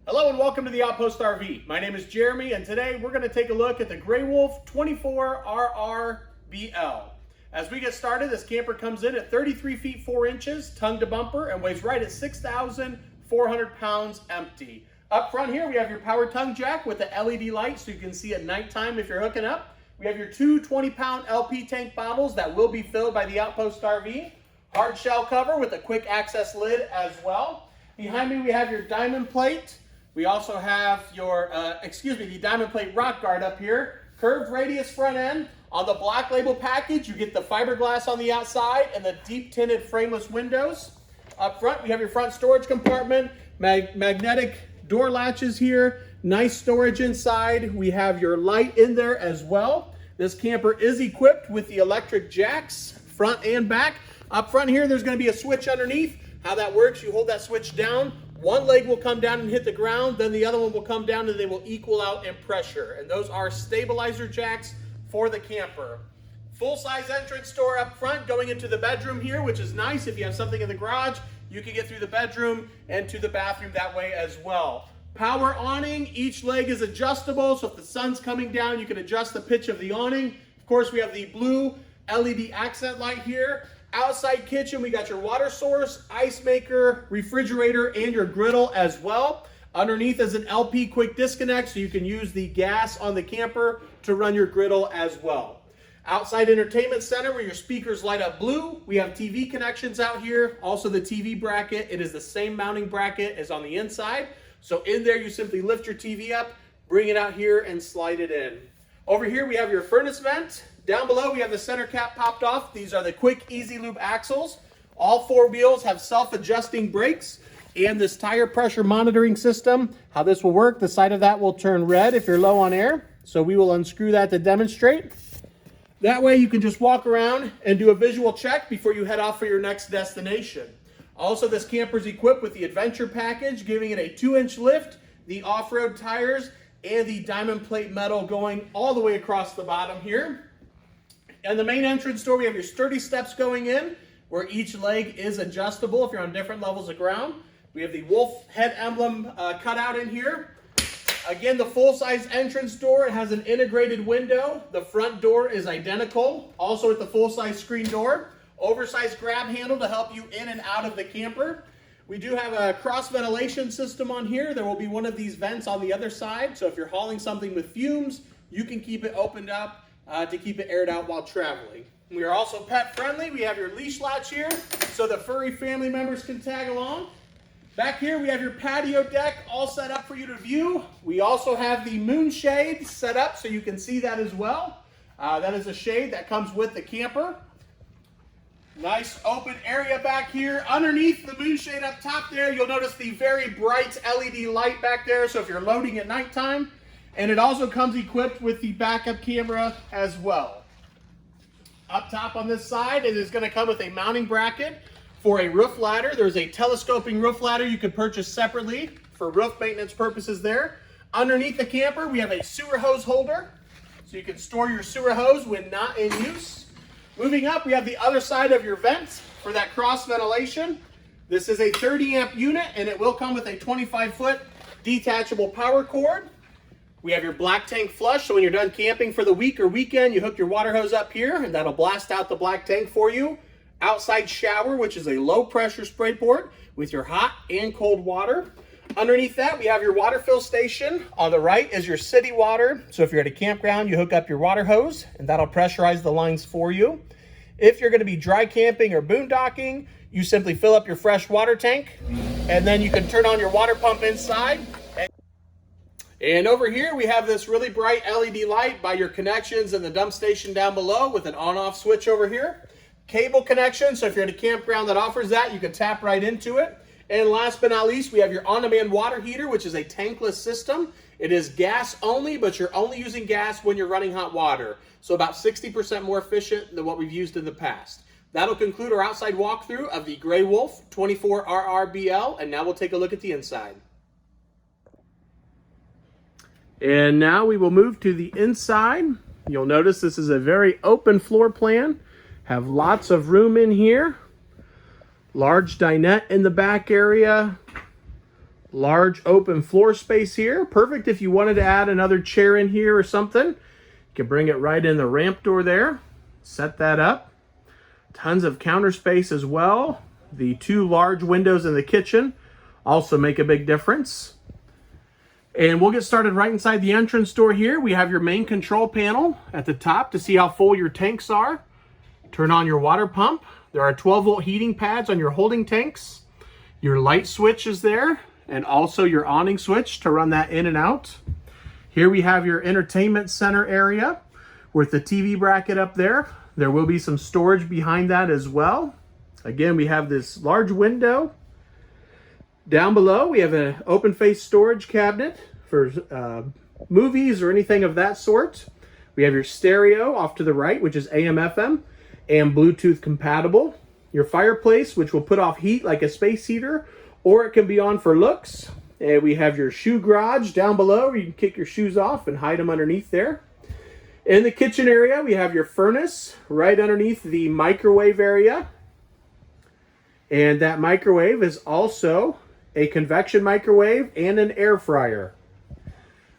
Hello and welcome to the Outpost RV. My name is Jeremy and today we're going to take a look at the Gray Wolf 24RRT-BL. As we get started, this camper comes in at 33 feet 4 inches, tongue to bumper, and weighs right at 6,400 pounds empty. Up front here we have your power tongue jack with the LED light so you can see at nighttime if you're hooking up. We have your two 20-pound LP tank bottles that will be filled by the Outpost RV. Hard shell cover with a quick access lid as well. Behind me we have your diamond plate. We also have your, the diamond plate rock guard up here. Curved radius front end. On the black label package, you get the fiberglass on the outside and the deep tinted frameless windows. Up front, we have your front storage compartment, magnetic door latches here, nice storage inside. We have your light in there as well. This camper is equipped with the electric jacks, front and back. Up front here, there's gonna be a switch underneath. How that works, you hold that switch down, one leg will come down and hit the ground, then the other one will come down and they will equal out in pressure. And those are stabilizer jacks for the camper. Full-size entrance door up front going into the bedroom here, which is nice. If you have something in the garage, you can get through the bedroom and to the bathroom that way as well. Power awning, each leg is adjustable, so if the sun's coming down, you can adjust the pitch of the awning. Of course, we have the blue LED accent light here. Outside kitchen, we got your water source, ice maker, refrigerator, and your griddle as well. Underneath is an LP quick disconnect, so you can use the gas on the camper to run your griddle as well. Outside entertainment center where your speakers light up blue. We have TV connections out here. Also the TV bracket, it is the same mounting bracket as on the inside. So in there, you simply lift your TV up, bring it out here, and slide it in. Over here, we have your furnace vent. Down below, we have the center cap popped off. These are the quick, easy lube axles. All four wheels have self-adjusting brakes and this tire pressure monitoring system. How this will work, the side of that will turn red if you're low on air. So we will unscrew that to demonstrate. That way you can just walk around and do a visual check before you head off for your next destination. Also, this camper is equipped with the Adventure package, giving it a 2-inch lift, the off-road tires, and the diamond plate metal going all the way across the bottom here. And the main entrance door, we have your sturdy steps going in, where each leg is adjustable if you're on different levels of ground. We have the wolf head emblem cut out in here. Again, the full-size entrance door, it has an integrated window. The front door is identical. Also with the full-size screen door. Oversized grab handle to help you in and out of the camper. We do have a cross ventilation system on here. There will be one of these vents on the other side. So if you're hauling something with fumes, you can keep it opened up to keep it aired out while traveling. We are also pet friendly. We have your leash latch here so the furry family members can tag along. Back here we have your patio deck all set up for you to view. We also have the moon shade set up so you can see that as well. That is a shade that comes with the camper. Nice open area back here. Underneath the moon shade up top there, you'll notice the very bright LED light back there, so if you're loading at nighttime. And it also comes equipped with the backup camera as well. Up top on this side, it is going to come with a mounting bracket for a roof ladder. There's a telescoping roof ladder you can purchase separately for roof maintenance purposes there. Underneath the camper, we have a sewer hose holder, so you can store your sewer hose when not in use. Moving up, we have the other side of your vent for that cross ventilation. This is a 30 amp unit and it will come with a 25-foot detachable power cord. We have your black tank flush, so when you're done camping for the week or weekend, you hook your water hose up here and that'll blast out the black tank for you. Outside shower, which is a low pressure spray port with your hot and cold water. Underneath that, we have your water fill station. On the right is your city water. So if you're at a campground, you hook up your water hose and that'll pressurize the lines for you. If you're gonna be dry camping or boondocking, you simply fill up your fresh water tank and then you can turn on your water pump inside. And over here, we have this really bright LED light by your connections and the dump station down below with an on-off switch over here. Cable connection, so if you're at a campground that offers that, you can tap right into it. And last but not least, we have your on-demand water heater, which is a tankless system. It is gas only, but you're only using gas when you're running hot water. So about 60% more efficient than what we've used in the past. That'll conclude our outside walkthrough of the Gray Wolf 24RRT-BL, and now we'll take a look at the inside. And now we will move to the inside. You'll notice this is a very open floor plan. Have lots of room in here. Large dinette in the back area. Large open floor space here. Perfect if you wanted to add another chair in here or something. You can bring it right in the ramp door there. Set that up. Tons of counter space as well. The two large windows in the kitchen also make a big difference. And we'll get started right inside the entrance door here. We have your main control panel at the top to see how full your tanks are. Turn on your water pump. There are 12-volt heating pads on your holding tanks. Your light switch is there, and also your awning switch to run that in and out. Here we have your entertainment center area with the TV bracket up there. There will be some storage behind that as well. Again, we have this large window. Down below, we have an open face storage cabinet for movies or anything of that sort. We have your stereo off to the right, which is AM/FM and Bluetooth compatible. Your fireplace, which will put off heat like a space heater, or it can be on for looks. And we have your shoe garage down below where you can kick your shoes off and hide them underneath there. In the kitchen area, we have your furnace right underneath the microwave area. And that microwave is also a convection microwave and an air fryer.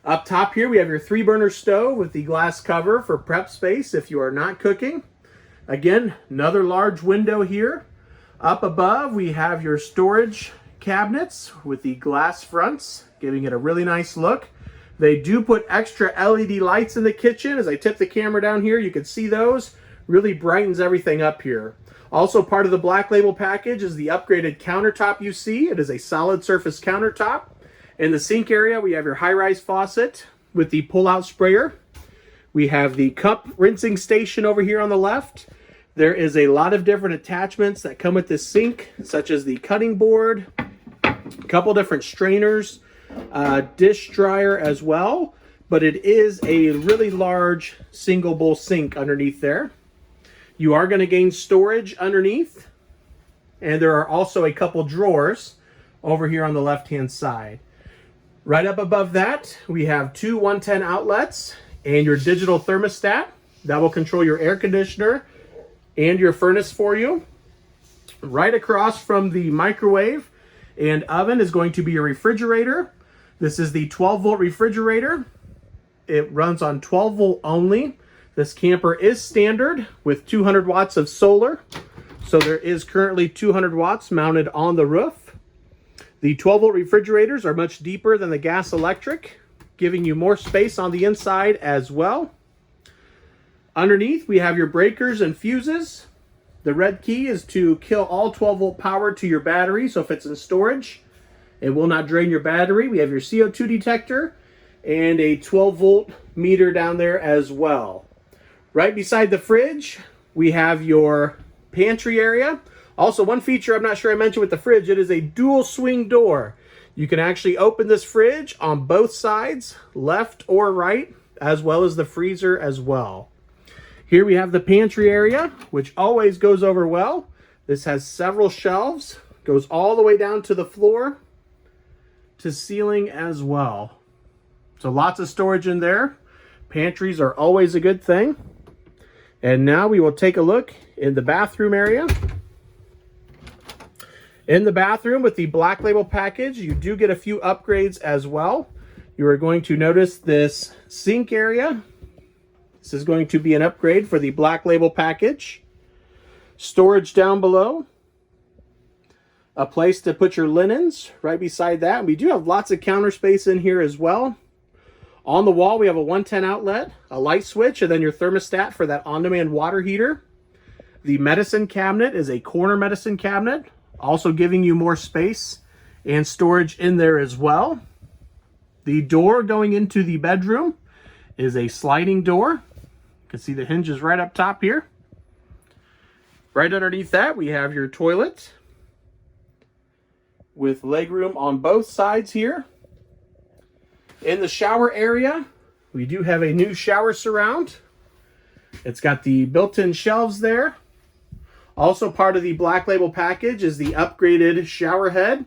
Up top here, we have your 3-burner stove with the glass cover for prep space if you are not cooking. Again, another large window here. Up above, we have your storage cabinets with the glass fronts, giving it a really nice look. They do put extra LED lights in the kitchen. As I tip the camera down here, you can see those. Really brightens everything up here. Also part of the Black Label package is the upgraded countertop you see. It is a solid surface countertop. In the sink area, we have your high-rise faucet with the pull-out sprayer. We have the cup rinsing station over here on the left. There is a lot of different attachments that come with this sink, such as the cutting board, a couple different strainers, dish dryer as well. But it is a really large single bowl sink underneath there. You are going to gain storage underneath, and there are also a couple drawers over here on the left-hand side. Right up above that, we have two 110 outlets and your digital thermostat that will control your air conditioner and your furnace for you. Right across from the microwave and oven is going to be your refrigerator. This is the 12-volt refrigerator. It runs on 12-volt only. This camper is standard with 200 watts of solar. So there is currently 200 watts mounted on the roof. The 12-volt refrigerators are much deeper than the gas electric, giving you more space on the inside as well. Underneath, we have your breakers and fuses. The red key is to kill all 12-volt power to your battery. So if it's in storage, it will not drain your battery. We have your CO2 detector and a 12-volt meter down there as well. Right beside the fridge, we have your pantry area. Also, one feature I'm not sure I mentioned with the fridge, it is a dual swing door. You can actually open this fridge on both sides, left or right, as well as the freezer as well. Here we have the pantry area, which always goes over well. This has several shelves, goes all the way down to the floor, to ceiling as well. So lots of storage in there. Pantries are always a good thing. And now we will take a look in the bathroom area. In the bathroom with the Black Label package, you do get a few upgrades as well. You are going to notice this sink area. This is going to be an upgrade for the Black Label package. Storage down below. A place to put your linens right beside that. We do have lots of counter space in here as well. On the wall, we have a 110 outlet, a light switch, and then your thermostat for that on-demand water heater. The medicine cabinet is a corner medicine cabinet, also giving you more space and storage in there as well. The door going into the bedroom is a sliding door. You can see the hinges right up top here. Right underneath that, we have your toilet with legroom on both sides here. In the shower area, we do have a new shower surround. It's got the built-in shelves there. Also part of the Black Label package is the upgraded shower head.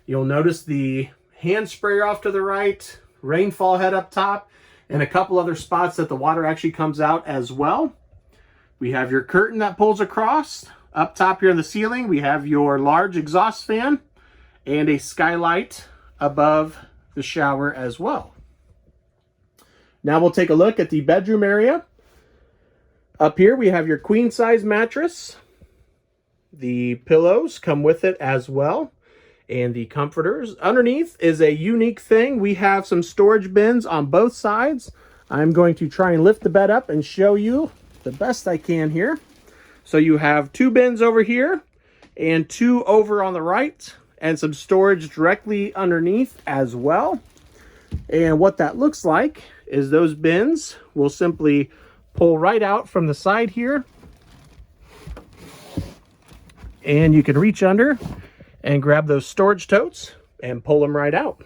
You'll notice the hand sprayer off to the right, rainfall head up top, and a couple other spots that the water actually comes out as well. We have your curtain that pulls across. Up top here in the ceiling, we have your large exhaust fan and a skylight above the shower as well. Now we'll take a look at the bedroom area. Up here we have your queen size mattress. The pillows come with it as well, and the comforters. Underneath is a unique thing. We have some storage bins on both sides. I'm going to try and lift the bed up and show you the best I can here. So you have 2 bins over here and 2 over on the right, and some storage directly underneath as well. And what that looks like is those bins will simply pull right out from the side here, and you can reach under and grab those storage totes and pull them right out.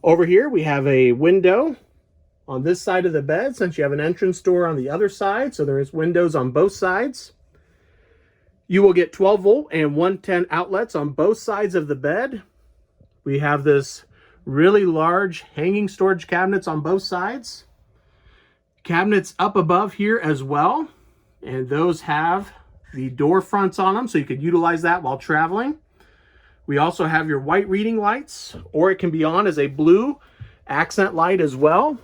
Over here we have a window on this side of the bed, since you have an entrance door on the other side, so there is windows on both sides. You will get 12 volt and 110 outlets on both sides of the bed. We have this really large hanging storage cabinets on both sides. Cabinets up above here as well, and those have the door fronts on them, so you could utilize that while traveling. We also have your white reading lights, or it can be on as a blue accent light as well.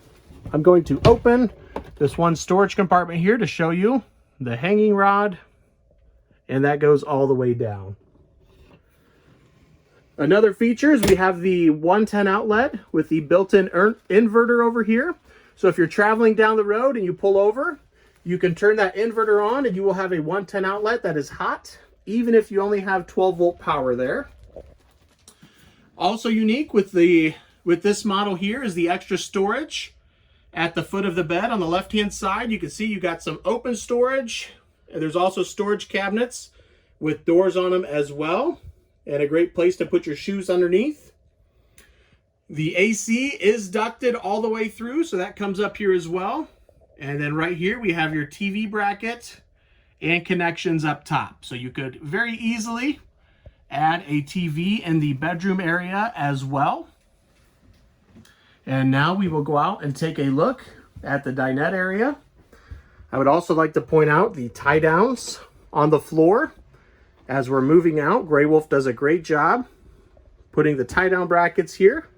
I'm going to open this one storage compartment here to show you the hanging rod, and that goes all the way down. Another feature is we have the 110 outlet with the built-in inverter over here. So if you're traveling down the road and you pull over, you can turn that inverter on and you will have a 110 outlet that is hot, even if you only have 12 volt power there. Also unique with this model here is the extra storage at the foot of the bed. On the left-hand side, you can see you got some open storage. And there's also storage cabinets with doors on them as well, and a great place to put your shoes underneath. The AC is ducted all the way through, so that comes up here as well. And then right here we have your TV bracket and connections up top. So you could very easily add a TV in the bedroom area as well. And now we will go out and take a look at the dinette area. I would also like to point out the tie downs on the floor. As we're moving out, Grey Wolf does a great job putting the tie down brackets here.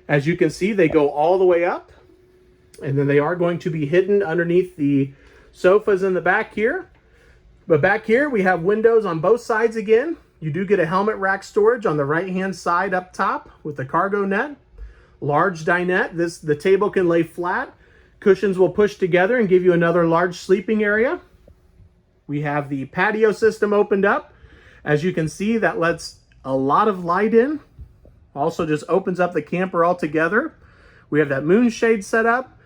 As you can see, they go all the way up, and then they are going to be hidden underneath the sofas in the back here. But back here we have windows on both sides again. You do get a helmet rack storage on the right hand side up top with the cargo net. Large dinette. The table can lay flat. Cushions will push together and give you another large sleeping area. We have the patio system opened up. As you can see, that lets a lot of light in. Also just opens up the camper altogether. We have that moonshade set up.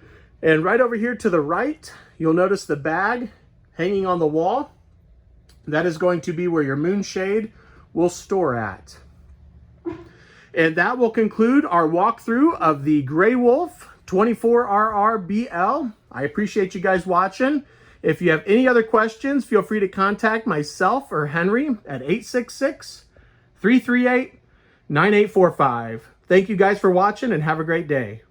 And right over here to the right, you'll notice the bag hanging on the wall. That is going to be where your moonshade will store at. And that will conclude our walkthrough of the Grey Wolf 24RR-BL. I appreciate you guys watching. If you have any other questions, feel free to contact myself or Henry at 866-338-9845. Thank you guys for watching and have a great day.